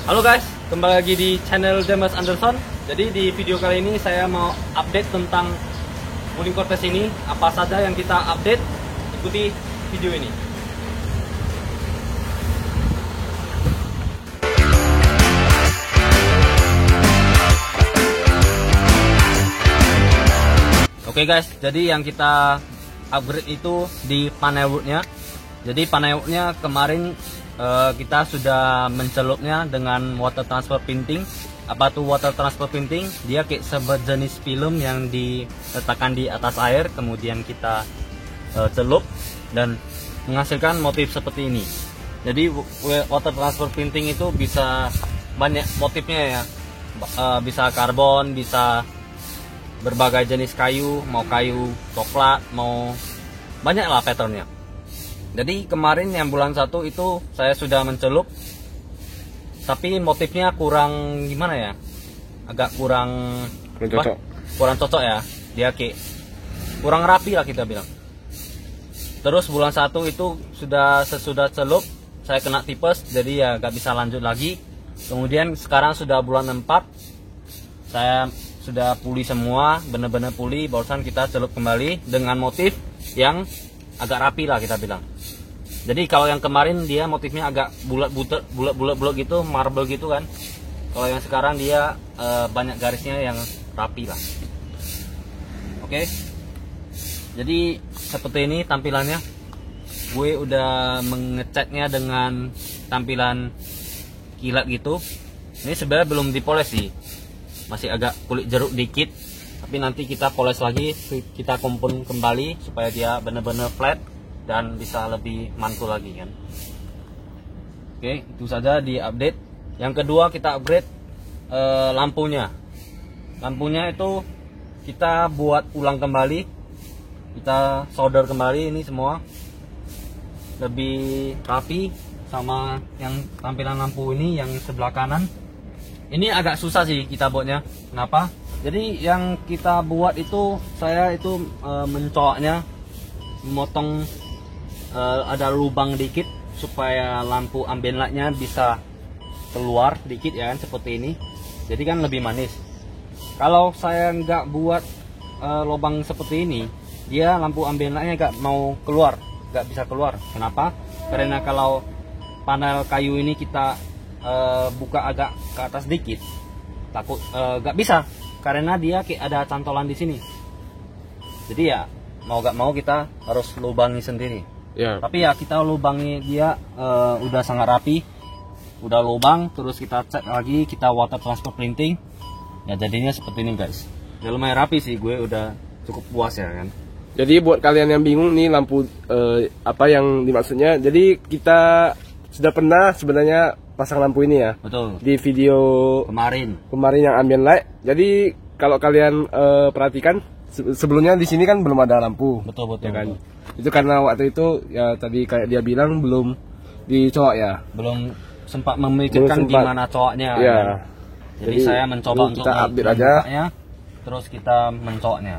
Halo guys, kembali lagi di channel Demas Anderson. Jadi di video kali ini saya mau update tentang Wuling Cortez ini. Apa saja yang kita update, ikuti video ini. Oke guys, jadi yang kita upgrade itu di panel woodnya. Jadi panel woodnya kemarin kita sudah mencelupnya dengan water transfer printing. Apa tuh water transfer printing? Dia kayak sejenis film yang diletakkan di atas air, kemudian kita celup dan menghasilkan motif seperti ini. Jadi water transfer printing itu bisa banyak motifnya ya, bisa karbon, bisa berbagai jenis kayu, mau kayu coklat, mau banyak lah patternnya. Jadi kemarin yang bulan 1 itu saya sudah mencelup, tapi motifnya kurang gimana ya, agak kurang cocok ya, dia kayak kurang rapi lah kita bilang. Terus bulan 1 itu sesudah celup saya kena tipes, jadi ya gak bisa lanjut lagi. Kemudian sekarang sudah bulan 4, saya sudah pulih semua, bener-bener pulih. Barusan kita celup kembali dengan motif yang agak rapi lah kita bilang. Jadi kalau yang kemarin dia motifnya agak bulat gitu, marble gitu kan. Kalau yang sekarang dia banyak garisnya yang rapi lah. Oke. Jadi seperti ini tampilannya. Gue udah mengecatnya dengan tampilan kilat gitu. Ini sebenarnya belum dipoles sih, masih agak kulit jeruk dikit. Tapi nanti kita poles lagi, kita kompon kembali supaya dia benar-benar flat dan bisa lebih mantul lagi kan. Oke, itu saja di update. Yang kedua kita upgrade lampunya. Lampunya itu kita buat ulang kembali, kita solder kembali ini semua lebih rapi. Sama yang tampilan lampu ini yang sebelah kanan ini agak susah sih kita buatnya. Kenapa? Jadi yang kita buat itu, saya itu mencoloknya, memotong ada lubang dikit supaya lampu ambient lightnya bisa keluar dikit ya kan, seperti ini. Jadi kan lebih manis. Kalau saya nggak buat lubang seperti ini, dia lampu ambient lightnya nggak mau keluar, nggak bisa keluar. Kenapa? Karena kalau panel kayu ini kita buka agak ke atas dikit, takut nggak bisa, karena dia kayak ada cantolan di sini. Jadi ya mau nggak mau kita harus lubangi sendiri ya. Tapi ya kita lubangi dia udah sangat rapi, udah lubang, terus kita cat lagi, kita water transfer printing ya, jadinya seperti ini guys. Ya lumayan rapi sih, gue udah cukup puas ya kan. Jadi buat kalian yang bingung nih lampu apa yang dimaksudnya, jadi kita sudah pernah sebenarnya pasang lampu ini ya. Betul. Di video kemarin yang ambient light. Jadi kalau kalian perhatikan sebelumnya di sini kan belum ada lampu. Betul ya kan? Betul. Itu karena waktu itu ya tadi kayak dia bilang belum dicolok ya. Belum sempat memikirkan gimana coloknya. Ya. Kan? Jadi saya mencoba untuk kita update aja. Terus kita mencoloknya.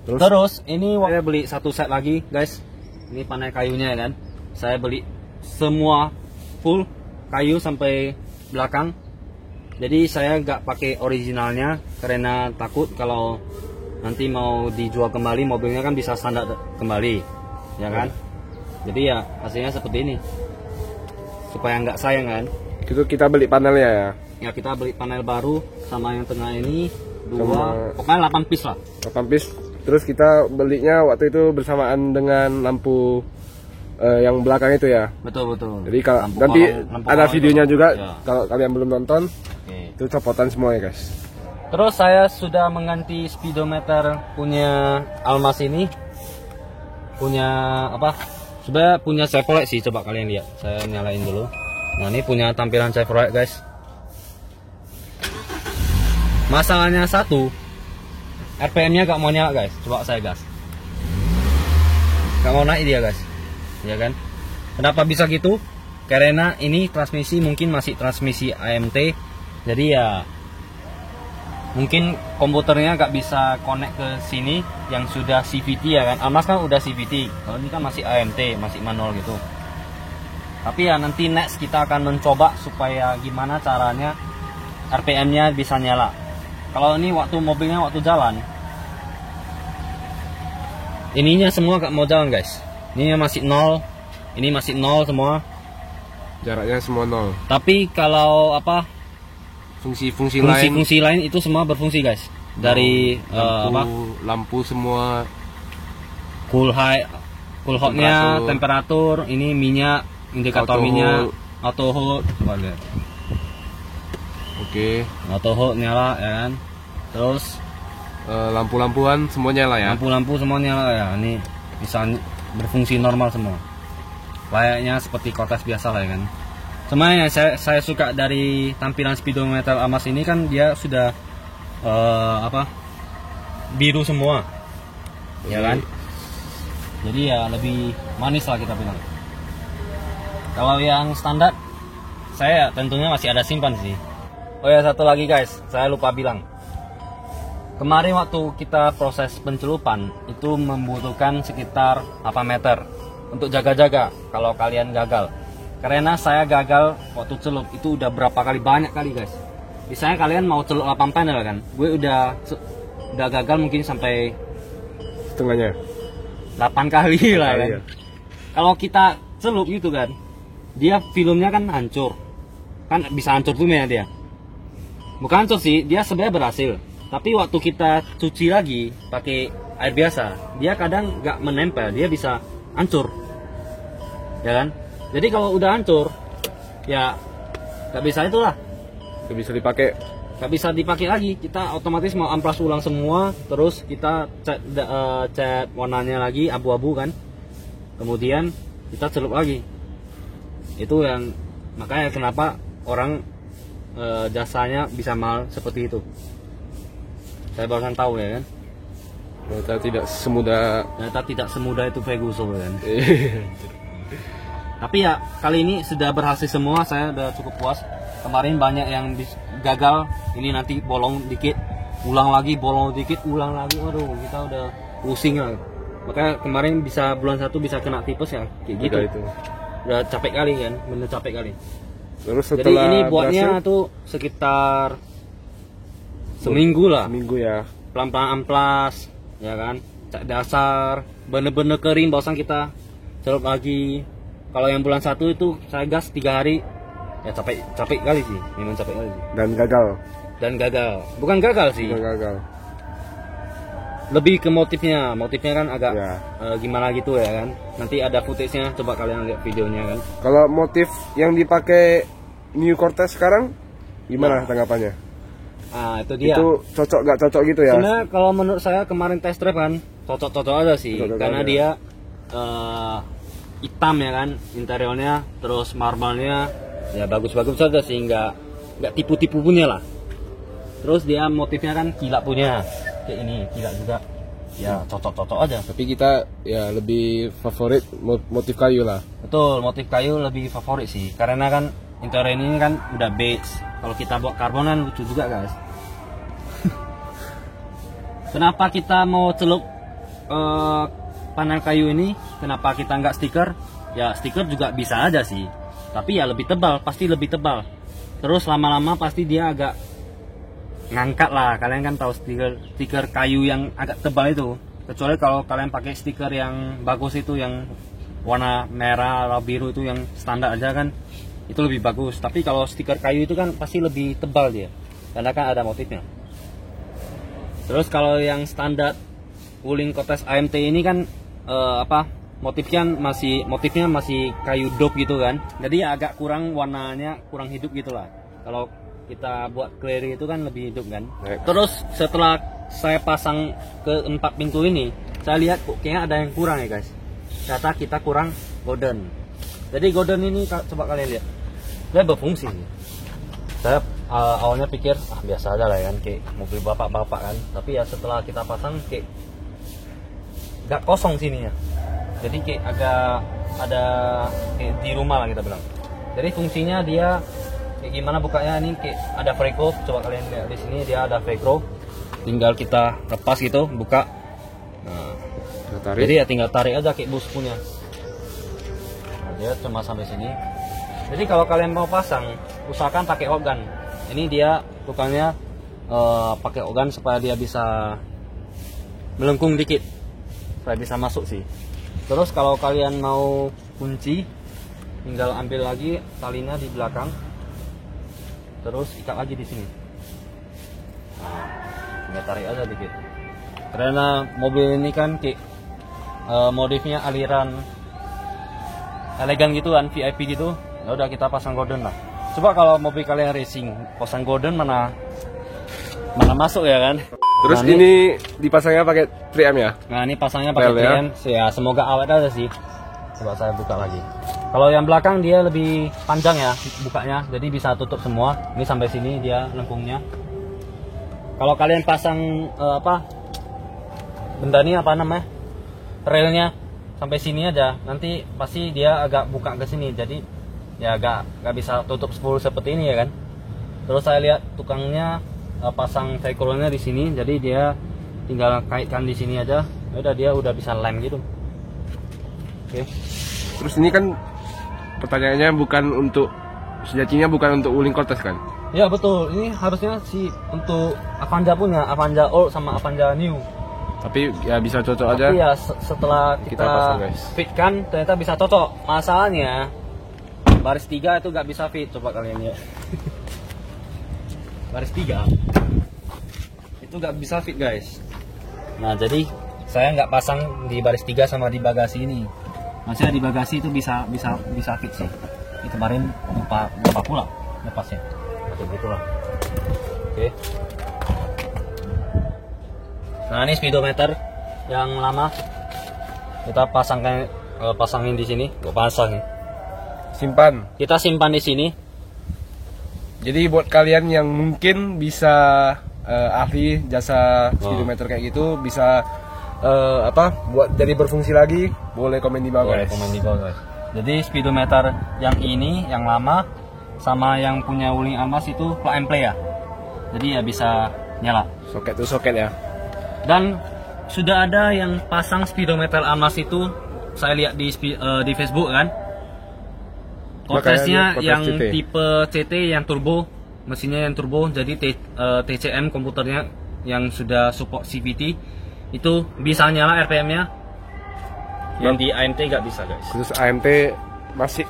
Terus ini saya beli satu set lagi guys. Ini panel kayunya kan. Saya beli semua full kayu sampai belakang. Jadi saya nggak pakai originalnya karena takut kalau nanti mau dijual kembali mobilnya kan bisa standar kembali, ya kan? Jadi ya hasilnya seperti ini. Supaya nggak sayang kan? Itu kita beli panelnya ya. Ya kita beli panel baru sama yang tengah ini pokoknya 8 piece lah. 8 piece. Terus kita belinya waktu itu bersamaan dengan lampu yang belakang itu ya. Betul. Jadi kalau nanti ada videonya juga ya. Kalau kalian belum nonton, itu copotan semua ya guys. Terus saya sudah mengganti speedometer punya Almas ini. Punya apa? Sebenarnya punya Chevrolet sih, coba kalian lihat. Saya nyalain dulu. Nah ini punya tampilan Chevrolet guys. Masalahnya satu, RPM-nya gak mau nyala guys. Coba saya gas, gak mau naik dia guys. Ya kan? Kenapa bisa gitu? Karena ini transmisi mungkin masih transmisi AMT, jadi ya mungkin komputernya nggak bisa connect ke sini yang sudah CVT ya kan. Almas kan udah CVT, kalau ini kan masih AMT, masih manual gitu. Tapi ya nanti next kita akan mencoba supaya gimana caranya RPM-nya bisa nyala. Kalau ini waktu mobilnya waktu jalan, ininya semua gak mau jalan guys. Ini masih nol, ini masih nol semua. Jaraknya semua nol. Tapi kalau apa Fungsi-fungsi fungsi lain itu semua berfungsi guys. Dari lampu semua, cool hotnya, temperatur, ini minyak, indikator Auto minyak, hold. auto hold, coba lihat. Oke. Auto hold nyala ya kan. Terus Lampu-lampuan semuanya lah ya. lampu-lampu semua nyala ya. Ini bisa berfungsi normal semua. Layaknya seperti Cortez biasa lah ya kan. Cuma yang saya suka dari tampilan speedometer Amas ini kan dia sudah biru semua, ya kan? Jadi ya lebih manis lah kita bilang. Kalau yang standar, saya tentunya masih ada simpan sih. Oh ya satu lagi guys, saya lupa bilang. Kemarin waktu kita proses pencelupan itu membutuhkan sekitar 8 meter untuk jaga-jaga kalau kalian gagal. Karena saya gagal waktu celup itu udah berapa kali, banyak kali guys. Misalnya kalian mau celup 8 panel kan, gue udah gagal mungkin sampai Setengahnya. 8 kali lah kan. Ya. Kalau kita celup gitu kan, dia filmnya kan hancur, kan bisa hancur filmnya dia. Bukan hancur sih, dia sebenarnya berhasil. Tapi waktu kita cuci lagi pakai air biasa, dia kadang nggak menempel, dia bisa hancur, ya kan? Jadi kalau udah hancur, ya nggak bisa itulah. Nggak bisa dipakai. Nggak bisa dipakai lagi. Kita otomatis mau amplas ulang semua, terus kita cat warnanya lagi abu-abu kan. Kemudian kita celup lagi. Itu yang makanya kenapa orang jasanya bisa mahal seperti itu. Saya barusan tahu ya kan. Ternyata tidak semudah itu Peguso kan. Tapi ya kali ini sudah berhasil semua, saya udah cukup puas. Kemarin banyak yang gagal, ini nanti bolong dikit, ulang lagi, bolong dikit, ulang lagi. Waduh, kita udah pusing lah. Makanya kemarin bisa bulan 1 bisa kena tipes ya, kayak gitu. Udah capek kali kan, bener capek kali. Terus jadi setelah ini buatnya berhasil, tuh sekitar seminggu lah. Seminggu ya. Pelan-pelan amplas, ya kan. Cat dasar, bener-bener kering, barusan kita celup lagi. Kalau yang bulan 1 itu saya gas 3 hari, ya capek kali sih, memang capek kali sih. Dan gagal. Bukan gagal sih. Bukan gagal. Lebih ke motifnya kan agak Ya. gimana gitu ya kan. Nanti ada footage-nya, coba kalian lihat videonya kan. Kalau motif yang dipakai New Cortez sekarang gimana tanggapannya? Ah itu dia. Itu cocok gak cocok gitu ya? Sebenarnya kalau menurut saya kemarin test drive kan cocok aja sih, karena aja. dia hitam ya kan interiornya, terus marble-nya ya bagus-bagus saja sih, nggak tipu-tipu punya lah. Terus dia motifnya kan kilat punya, kayak ini kilat juga, ya cocok aja. Tapi kita ya lebih favorit motif kayu lah. Betul, motif kayu lebih favorit sih, karena kan interior ini kan udah beige. Kalau kita buat karbon kan lucu juga guys. Kenapa kita mau celup panel kayu ini? Kenapa kita nggak stiker? Ya stiker juga bisa aja sih, tapi ya lebih tebal, pasti lebih tebal. Terus lama-lama pasti dia agak ngangkat lah. Kalian kan tahu stiker kayu yang agak tebal itu. Kecuali kalau kalian pakai stiker yang bagus itu, yang warna merah atau biru itu yang standar aja kan, itu lebih bagus. Tapi kalau stiker kayu itu kan pasti lebih tebal dia, karena kan ada motifnya. Terus kalau yang standar Wuling Cortez AMT ini kan motifnya masih kayu dope gitu kan. Jadi ya agak kurang, warnanya kurang hidup gitulah. Kalau kita buat clear itu kan lebih hidup kan. Terus setelah saya pasang ke 4 pintu ini, saya lihat kok kayaknya ada yang kurang ya guys. Kata kita kurang golden. Jadi golden ini coba kalian lihat, dia berfungsi. Saya awalnya pikir biasa aja lah kan, kayak mobil bapak-bapak kan. Tapi ya setelah kita pasang kayak gak kosong sini ya. Jadi kayak agak ada kayak di rumah lah kita bilang. Jadi fungsinya dia kayak gimana bukanya, ini kayak ada velcro. Coba kalian lihat di sini dia ada velcro. Tinggal kita lepas gitu, buka. Nah, jadi ya tinggal tarik aja kayak bus punya. Nah, Dia cuma sampai sini. Jadi kalau kalian mau pasang, usahakan pakai organ. Ini dia tukangnya pakai organ supaya dia bisa melengkung dikit, supaya bisa masuk sih. Terus kalau kalian mau kunci, tinggal ambil lagi talinya di belakang, terus ikat lagi di sini. Nah, tinggal tarik aja dikit. Karena mobil ini kan modifnya aliran elegan gitu kan, VIP gitu. Ya udah kita pasang gorden lah. Coba kalau mobil kalian racing, pasang gorden mana masuk ya kan? Terus nah, ini dipasangnya pakai 3M ya? Nah ini pasangnya pakai 3M, ya semoga awet aja sih. Coba saya buka lagi. Kalau yang belakang dia lebih panjang ya bukanya, jadi bisa tutup semua. Ini sampai sini dia lengkungnya. Kalau kalian pasang benda ini apa namanya, relnya sampai sini aja, nanti pasti dia agak buka ke sini, jadi ya agak bisa tutup full seperti ini ya kan. Terus saya lihat tukangnya pasang vehicle-nya di sini, jadi dia tinggal kaitkan di sini aja, udah dia udah bisa lem gitu. Oke. Terus ini kan pertanyaannya bukan untuk sejatinya bukan untuk Wuling Cortez kan? Ya betul, ini harusnya sih untuk Avanza punya, Avanza Old sama Avanza New. Tapi ya bisa cocok aja. Tapi ya setelah kita pasang, guys. fitkan ternyata bisa cocok. Masalahnya baris 3 itu nggak bisa fit, coba kalian lihat. Baris 3 itu nggak bisa fit guys. Nah jadi saya nggak pasang di baris 3 sama di bagasi ini. Maksudnya di bagasi itu bisa fit sih. Ini kemarin lupa pula lepasnya. Oke gitulah. Oke. Nah ini speedometer yang lama kita pasangin di sini. Gue pasang ya. Simpan. Kita simpan di sini. Jadi buat kalian yang mungkin bisa ahli jasa speedometer kayak gitu, bisa buat jadi berfungsi lagi, boleh komen di bawah. Boleh komen di bawah guys. Jadi speedometer yang ini yang lama sama yang punya Wuling Almas itu plug and play ya. Jadi ya bisa nyala. Soket tuh soket ya. Dan sudah ada yang pasang speedometer Almas itu, saya lihat di Facebook kan. Cortez-nya yang CT. tipe CT yang turbo, mesinnya yang turbo, jadi TCM komputernya yang sudah support CVT itu bisa nyala RPM-nya. Yang di AMT nggak bisa guys. Khusus AMT masih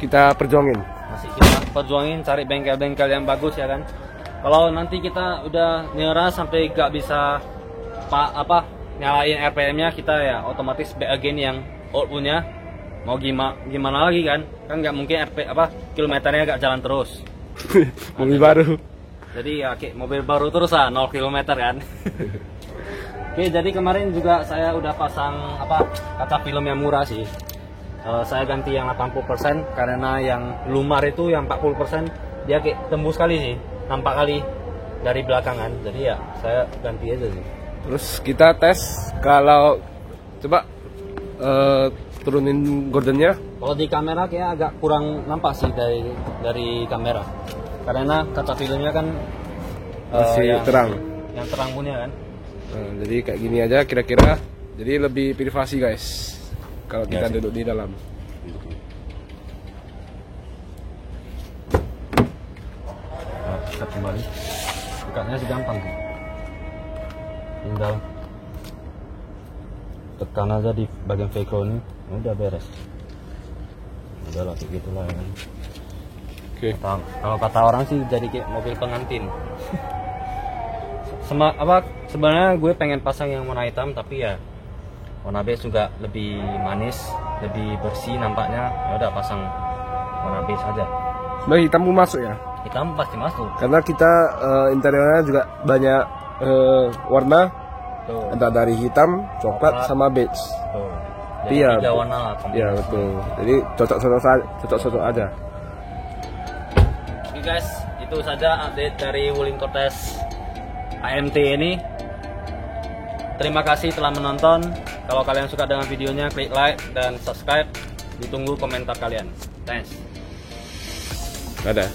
kita perjuangin. Masih kita perjuangin cari bengkel-bengkel yang bagus ya kan. Kalau nanti kita udah nyerah sampai nggak bisa nyalain RPM-nya, kita ya otomatis back again yang old punya. Mau gimana lagi kan nggak mungkin kilometernya nggak jalan terus. Mobil baru. Jadi ya kayak mobil baru terus 0 km kan. Oke, jadi kemarin juga saya udah pasang kaca film yang murah sih. Saya ganti yang 80% karena yang lumar itu yang 40% dia kayak tembus kali sih, nampak kali dari belakangan. Jadi ya saya ganti aja sih. Terus kita tes kalau coba turunin gordennya. Kalau di kamera kayak agak kurang nampak sih dari kamera. Karena kaca filmnya kan masih terang. Yang terang punya kan. Nah, jadi kayak gini aja kira-kira. Jadi lebih privasi guys. Kalau kita duduk di dalam. Nah, kita kembali. Bukanya sih gampang sih. Tinggal tekan aja di bagian vehicle ini, udah beres. Udah lah kayak gitulah ya kan. Oke. Kalau kata orang sih jadi kayak mobil pengantin. Sebenarnya gue pengen pasang yang warna hitam, tapi ya warna beige juga lebih manis, lebih bersih nampaknya. Ya udah pasang warna beige saja. Sebenarnya hitam pun masuk ya? Hitam pasti masuk. Karena kita interiornya juga banyak warna. Tuh. Entah dari hitam, coklat, sama beige. Tuh. Jadi Jadi ya, 3 warna lah. Iya betul. Jadi cocok-cocok aja. Oke guys, itu saja update dari Wuling Cortez AMT ini. Terima kasih telah menonton. Kalau kalian suka dengan videonya, klik like dan subscribe. Ditunggu komentar kalian. Thanks. Dadah.